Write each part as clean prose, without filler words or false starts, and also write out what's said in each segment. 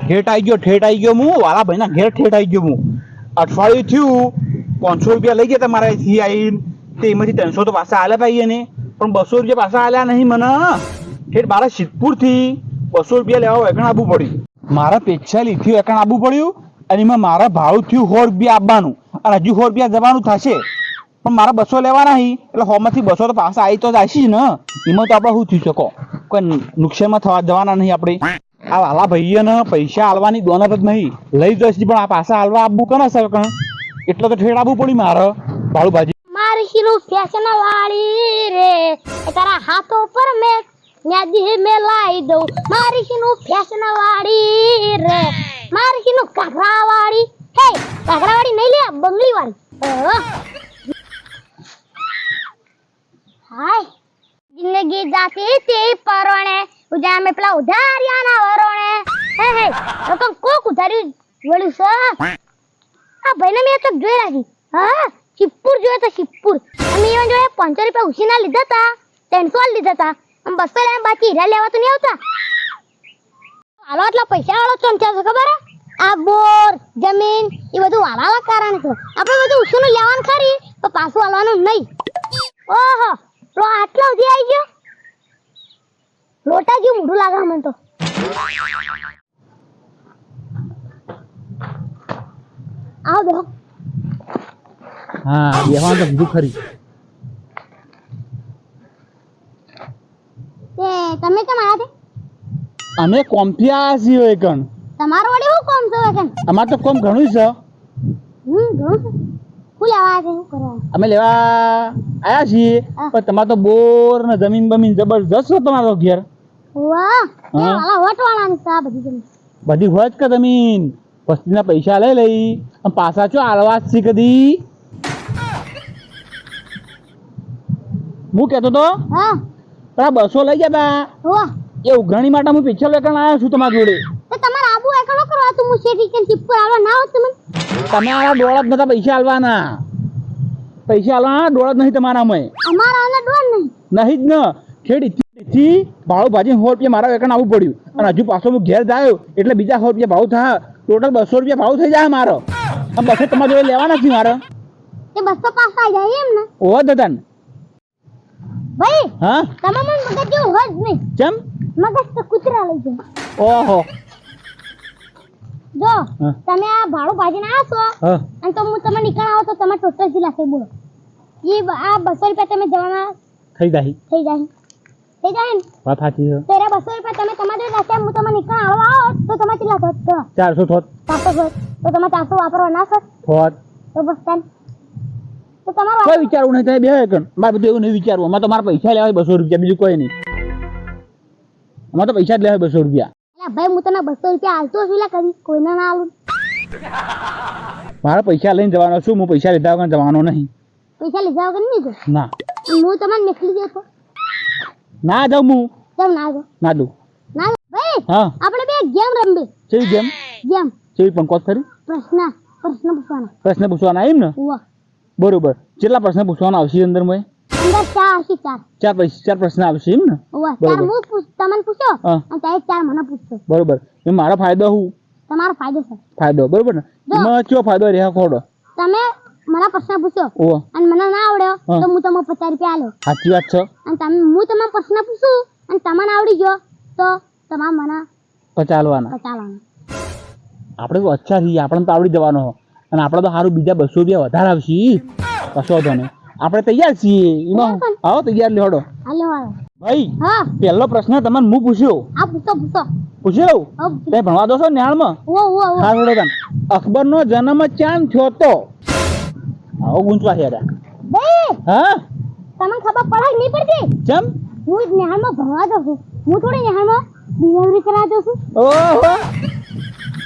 ઠેઠ આવી ગયો હું વાલા ભાઈના ઘેર ઠેઠ આવી ગયો હું. અઠવાડિયું થયું 500 રૂપિયા લઈ ગયા તમારા અહીંથી આવીને તે એમાંથી 300 તો પાછા આલ્યા ભાઈ એને પણ 200 રૂપિયા પાછા આલ્યા નહીં મને. ઠેઠ મારા સિદ્ધપુરથી 200 રૂપિયા લેવા એકણ આવવું પડ્યું. મારા પેચ્છાલી થયું એકણ આવવું પડ્યું અને એમાં મારા ભાડું થયું 100 રૂપિયા આપવાનું અને હજુ 100 રૂપિયા જવાનું થશે પણ મારા 200 લેવાના નહીં એટલે 100 માંથી 200 તો પાછા આવી તો જશે ને. એમાં તો આપણે શું થઈ શકો કોઈ નુકસાનમાં થવા જવાના નહીં આપણે. આ વાલા ભાઈએ ને પૈસા આલવાની દોનત જ નહીં લઈ જશે પણ આ પાછા આલવા આપવું કને સર કણ એટલે તો ઠેડ આપવું પડી મારે ભાડું ભાજી. મારી શીનું ફેશન વાળી રે તારા હાથો પર મેં દી મે લાઈ દઉં. મારી શીનું ફેશન વાળી રે મારી શીનું કાઘરા વાળી હે કાઘરા વાળી નહીં લે બંગલી વાળી. હાય જિંદગી જાતી તી પરણે ઉજા મે પેલા ઉધારિયાના વરોણે હે હે તો કોક ઉધાર્યું વળ્યું છે. આ ભાઈને મેં તો જોઈ રાખી. હા શિવપુર જોયો તો શિવપુર અમે even જોયે 500 રૂપિયા ઉછીના લીધા તા 300 લીધા તા અને 200 લેવા બાકી હીરા લેવા તો નહીં આવતા. હાલો આટલા પૈસા વાળો ચોમ છે ખબર હે આ બોર જમીન એ બધું વાળાના કારણે છે. આપણે બધું ઉછીનું લેવાનું ખરી તો પાછું આલવાનું નહીં. ઓહો તો આટલો ઉધી આવી ગયો લોટા જેવું મોઢું લાગે મને તો. આવો બેહો. હા બેહવાનું તો કીધું ખરી. તે તમે કેમ આયા છે? અમે કોમથી આવ્યા છીએ એકણ. તમારો વડે હું કોમ છે વેકન? અમારે તો કોમ ઘણું છે. ઘણું છે. હું લેવા આવ્યા છે શું કરવા? અમે લેવા આવ્યા છીએ પણ તમારે તો બોર ને જમીન બમીન જબરજસ્ત છે તમારો ઘેર. વાહ એ વાલા વટવાળાની સા બધી જમીન બધી હોય જ કે જમીન વસ્તીના પૈસા લઈ લઈ અને પાછા ચો આલવા જ છે કદી. હું કહેતો તો હા પેલા 200 લઈ ગયા વાહ એ ઉઘરાણી માટે હું પીછળ લેકણ આવ્યો છું તમારી જોડે. તો તમાર આબુ એકલો કરવા તું મુ શેઠી કે ચિપ્પર આવા ના હોત તમે. તમે આવા ડોળા જ નતા પૈસા આલવાના. પૈસા આલવાના ડોળા જ નહીં તમારામાં. અમારા આને ડોન નહીં નહીં જ ને ખેડીથી ભાડું ભાજી 100 રૂપિયા મારા એકણ આવવું પડ્યું અને હજુ પાછો હું ઘેર જાયો એટલે બીજા 100 રૂપિયા ભાવ થાય ટોટલ 200 રૂપિયા ભાવ થઈ જાય મારો. અને 200 તમારી જોડે લેવાના છે મારે. એ 200 પાસ આવી જાય એમ ને? ઓહો દતન ભાઈ હા તમે મને મગજ જેવું હોય જ નહીં. કેમ? મગજ તો કૂતરા લઈ જાય. ઓહો જો તમે આ ભાડું ભાજીને આવો હા અને તો હું તમે નીકળ આવો તો તમે ટોટલ કેટલા થઈ બોલો? એ આ 200 રૂપિયા તમે જવાના થઈ જાય ને વાત સાચી છે. તેરા 200 રૂપિયા તમે તમારે રાખે હું તમે નીકળ આવો તો તમે કેટલા થત? 400 થોત 400 તો તમે 400 વાપરવા ના થત થોત તો બસ તન તો તમારો કોઈ વિચારવું નહીં. તમે બે એકણ મારે બધું એવું નહીં વિચારવું. અમારે તો મારા પૈસા લેવા 200 રૂપિયા બીજું કોઈ નહીં. અમારે તો પૈસા જ લેવા 200 રૂપિયા. ભાઈ હું તને 200 રૂપિયા આલતો છું લે કદી કોઈને ના આલું. મારા પૈસા લઈને જવાનો છું. હું પૈસા લીધા વગર જવાનો નહીં. પૈસા લીધા વગર નહીં જો ના હું તમને નીકળી જતો ના જાઉં હું કેમ ના જો ના દઉં. ના ભાઈ હા આપણે બે ગેમ રમવી. કેવી ગેમ? ગેમ કેવી પણ કોત ખરી? પ્રશ્ન પૂછવાના. પ્રશ્ન પૂછવાના એમ ને? વાહ બરોબર. કેટલા પ્રશ્ન પૂછવાના આવશે અંદર મેં? અંદર ચાર પ્રશ્ન આવશે એમ ને? વાહ ચાર હું તમને પૂછો હા. અને તમે ચાર મને પૂછશો. બરોબર. એ મારો ફાયદો હું? તમારો ફાયદો છે. ફાયદો બરોબર ને? એમાં કયો ફાયદો રહે ખોડો? તમે મને પ્રશ્ન પૂછો ઓહ અને મને ના આવડ્યો હા. તો હું તમને 50 રૂપિયા આલો. સાચી વાત છે. અને તમે હું તમને પ્રશ્ન પૂછું અને તમને આવડી ગયો તો તમારે મને પચાલવાના. પચાવવાનો. આપણે તો અચ્છા છીએ. આપણે તો આવડી જવાનો અને આપણે તો સારું બીજા 200 રૂપિયા વધારે આવશે. કશો વાંધો નહીં. આપણે તૈયાર છીએ. એમાં આવો તૈયાર લેવડો હાલો હાલો ભાઈ. હા પહેલો પ્રશ્ન તમને હું પૂછ્યો. આ પૂછો પૂછ્યો તમે ભણવા દો છો ન્યાળમાં? હા થોડો કામ. અકબરનો જન્મ ચાંદ થયો તો આવો ગુંચવા છે ભાઈ હા તમને ખબર પડે કે નહીં પડતી? કેમ? હું નેહાલમાં ભણવા જાઉં છું. હું થોડી નેહાલમાં ડિલિવરી કરાવવા જાઉં છું. ઓહો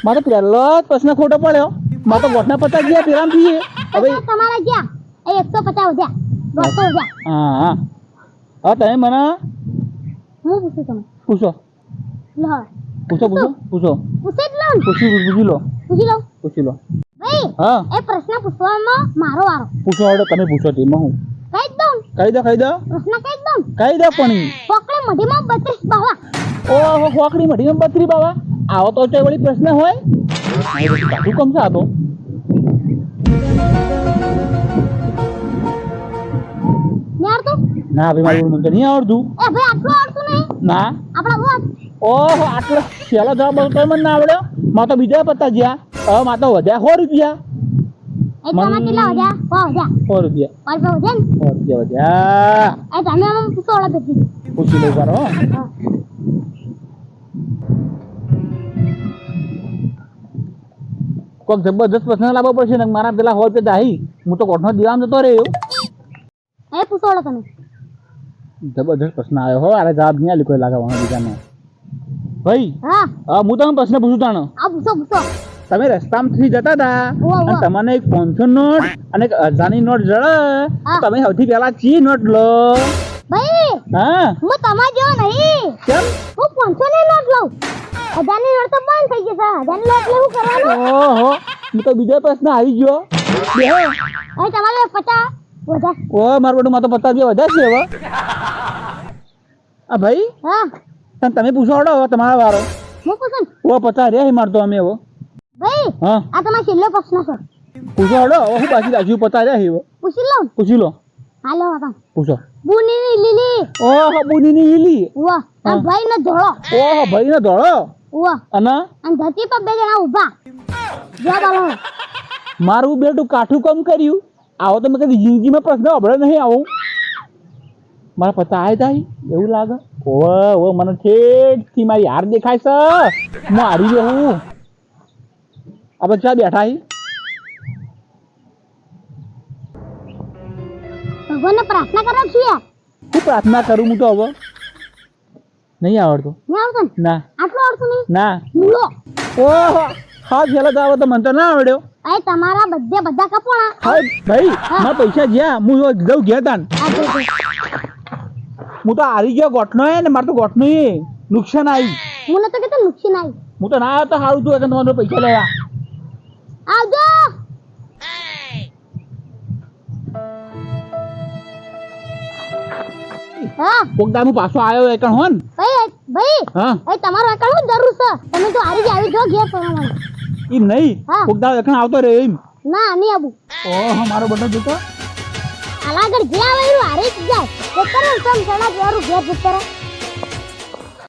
મારો પહેલો જ પ્રશ્ન ખોટો પડ્યો. મારે તો ગોઠના 50 ગયા પેલામથી. હવે તમારા ગયા એ 150 વધ્યા 200 વધ્યા. હા હા તમે મને હું પૂછું તમે પૂછો લો પૂછો પૂછી જ લો ને. પૂછી લો ભાઈ હા એ પ્રશ્ન પૂછવામાં મારો વારો. પૂછો હડો તમે પૂછો તેમાં હું કહી દઉં કહી દો પ્રશ્ન કહી દઉં કહી દો પણ પકડે મોઢીમાં 32 બાવા ઓહો ખોકડી મઢી બત્રી બાવા આવો તો ચોય વળી પ્રશ્ન હોય કાઢું કમ છે આ તો યાર તો ના ભાઈ મારું મને તો નહીં આવડતું એ ભાઈ આટલું આવડતું નહીં ના આપણા બોસ ઓહો આટલો છેલ્લો જવાબ તો મને ના આવડ્યો માં તો બીજા પત્તા ગયા હવે માં તો વધ્યા 100 રૂપિયા એ તમારે કેટલા વધ્યા 100 રૂપિયા 100 વધ્યા 100 રૂપિયા વધ્યા એ તમે આમ પૂછો ઓલા પછી પૂછી લઉં કરો કોઈક જબરદસ્ત પ્રશ્ન લાવવો પડશે ને મારા પેલા 100 રૂપિયા દાહી હું તો કોઠનો દીવામ જતો રહ્યો એ પૂછો ઓલા તમે જબરદસ્ત પ્રશ્ન આવ્યો હો અરે જવાબ નહીં આલી કોઈ લાગે વહાં બીજાનો ભાઈ હા હું તમને પ્રશ્ન પૂછું તાણો આ પૂછો તમે રસ્તામાંથી જતા હતા ઉવ્વ, ઉવ્વ. અને તમને એક 500 નોટ અને એક 1000 ની નોટ જડે હા. તમે સૌથી પહેલા ચી નોટ લો ભાઈ હા હું તમાર જેવો નહીં કેમ હું 500 ની નોટ લઉં 1000 ની નોટ તો બંધ થઈ ગઈ છે 1000 ની નોટ લેવું કરવાનું ઓહો હું તો બીજો પ્રશ્ન આવી ગયો બેહો એ તમારે 50 વધ્યા ઓ માર બધું માં તો 50 રૂપિયા વધ્યા છે હવે આ ભાઈ હા તમે પૂછો હડો હવે તમારા વારો હું પૂછું ઓ 50 રહ્યા મારતો અમે હવે ભાઈ હા આ તમારો છેલ્લો પ્રશ્ન છે પૂછો હડો હવે હું બાકી રાખ્યું 50 રહ્યા હવે પૂછી લઉં પૂછી લો હાલો બાપા પૂછો બુની લીલી ઓહો બુનીની લીલી ઉવા આ હા. ભાઈ ને ધોળો ઓહો ભાઈ ને ધોળો ઉવા અને અને ધરતી પર બે જણા ઊભા જવાબ આલો મારું બેટું કાઠું કમ કર્યું આવો તો મેં કદી જિંદગીમાં પ્રશ્ન અભળે નહીં આવું મારા પતા આય થાય એવું લાગે ઓવે મને ઠેઠથી મારી હાર દેખાય છે હું હારી ગયો હું આપણે ચા બેઠા હી ભગવાનને પ્રાર્થના કરો છો યાર હું પ્રાર્થના કરું હું તો હવે નહીં આવડતું નહીં આવડતું ને ના આટલું આવડતું નહીં ના મૂળો ઓહો હા છેલ્લો તો આવો તો મને તો ના આવડ્યો એ તમારા બધા કપોળા હા ભાઈ મારા પૈસા જ્યાં હું જઉં ગયા તાન આ જો જો. હું તો હારી ગયો ગોઠનો ને મારે તો ગોઠનો નુકસાન આવી હું નતો કેતો નુકસાન આવી હું તો ના આવ્યો તો સારું તું એટલે તમારે પૈસા લેવા આવજો હા કોક દાડો હું પાછો આવ્યો એકણ હોન ભાઈ હા એ તમારો એકણ હું જરૂર છે તમે તો હારી જ આવી જો ઘેર પરવાના એમ નહીં હા. કોક દાડો એકણ આવતો રે એમ ના નહીં આવું ઓહો મારો બટન જોતો આલા આગળ જે આવે એનું હારી જ જાય તો કરો સમ ચણા જેરું ઘેર જતો રહે